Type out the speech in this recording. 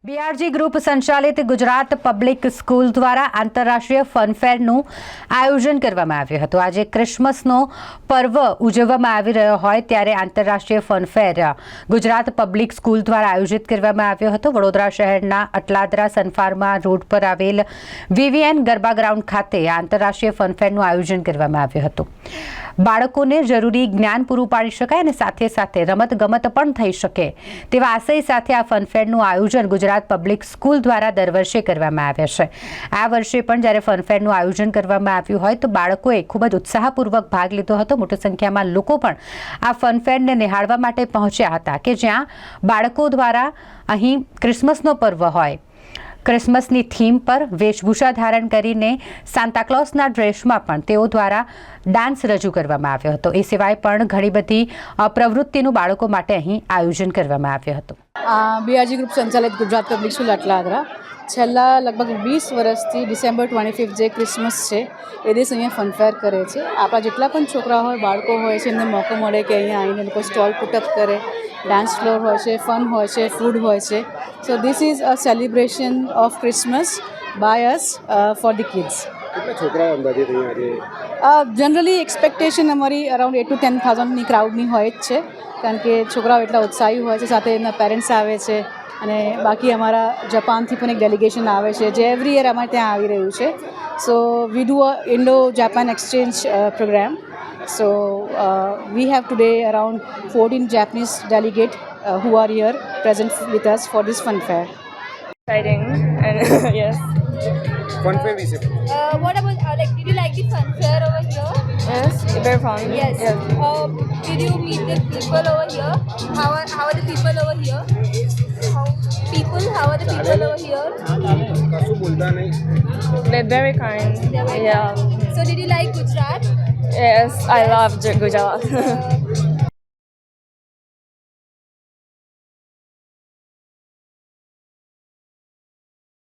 BRG group સંચાલિત Gujarat public school દ્વારા આંતરરાષ્ટ્રીય ફનફેરનું આયોજન કરવામાં આવ્યું હતું। આજે ક્રિસમસનો પર્વ ઉજવવામાં આવી રહ્યો હોય ત્યારે આંતરરાષ્ટ્રીય ફનફેર ગુજરાત પબ્લિક સ્કૂલ દ્વારા આયોજિત કરવામાં આવ્યો હતો। વડોદરા શહેરના અટલાદરા સનફાર્મા રોડ પર આવેલ વીવીએન ગરબા ગ્રાઉન્ડ ખાતે આંતરરાષ્ટ્રીય ફનફેરનું આયોજન કરવામાં આવ્યું હતું। બાળકોને જરૂરી જ્ઞાન પૂરું પાડી શકાય અને સાથે સાથે રમતગમત પણ થઈ શકે તેવા આશય સાથે આ ફનફેરનું આયોજન ગુજરાત પબ્લિક સ્કૂલ દ્વારા દર વર્ષે કરવામાં આવે છે। આ વર્ષે પણ જ્યારે ફનફેરનું આયોજન કરવામાં આવ્યું હોય તો બાળકોએ ખૂબ જ ઉત્સાહપૂર્વક ભાગ લીધો હતો। મોટી સંખ્યામાં લોકો પણ આ ફનફેરને નિહાળવા માટે પહોંચ્યા હતા કે જ્યાં બાળકો દ્વારા અહીં ક્રિસમસનો પર્વ હોય ક્રિસમસની થીમ પર વેશભૂષા ધારણ કરીને સાન્તાક્લોઝના ડ્રેસમાં પણ તેઓ દ્વારા ડાન્સ રજૂ કરવામાં આવ્યો હતો। એ સિવાય પણ ઘણી બધી પ્રવૃત્તિનું બાળકો માટે અહીં આયોજન કરવામાં આવ્યું હતું। બીઆરજી ગ્રુપ સંચાલિત ગુજરાત પબ્લિક સ્કૂલ અટલાદરા છેલ્લા લગભગ 20 વર્ષથી ડિસેમ્બર 25 જે ક્રિસમસ છે એ દિવસ અહીંયા ફનફેર કરે છે। આપણા જેટલા પણ છોકરા હોય બાળકો હોય છે એમને મોકો મળે કે અહીંયા આવીને લોકો સ્ટોલ પુટઅપ કરે, ડાન્સ ફ્લોર હોય છે, ફન હોય છે, ફૂડ હોય છે। So this is a celebration of Christmas by us for the kids. કેટલા છોકરાઓ અંદાજિત અહીંયા આજે? જનરલી એક્સપેક્ટેશન અમારી અરાઉન્ડ 8 to 10,000ની ક્રાઉડની હોય જ છે, કારણ કે છોકરાઓ એટલા ઉત્સાહી હોય છે, સાથે એમના પેરેન્ટ્સ આવે છે અને બાકી અમારા જાપાનથી પણ એક ડેલિગેશન આવે છે જે એવરી યર અમારે ત્યાં આવી રહ્યું છે। So we do a Indo Japan exchange program. So we have today around 14 Japanese delegates who are here present with us for this fun fair. Exciting and yes. Fun fair વિશે What about did you like the fun fair over here? Yes, very fun. Yes. Did you meet the people over here? How are the people over here? How are the people over here? કશું બોલતા નહીં. They're very kind. They're very Yeah. So did you like Gujarat? Yes, I love Gujarat.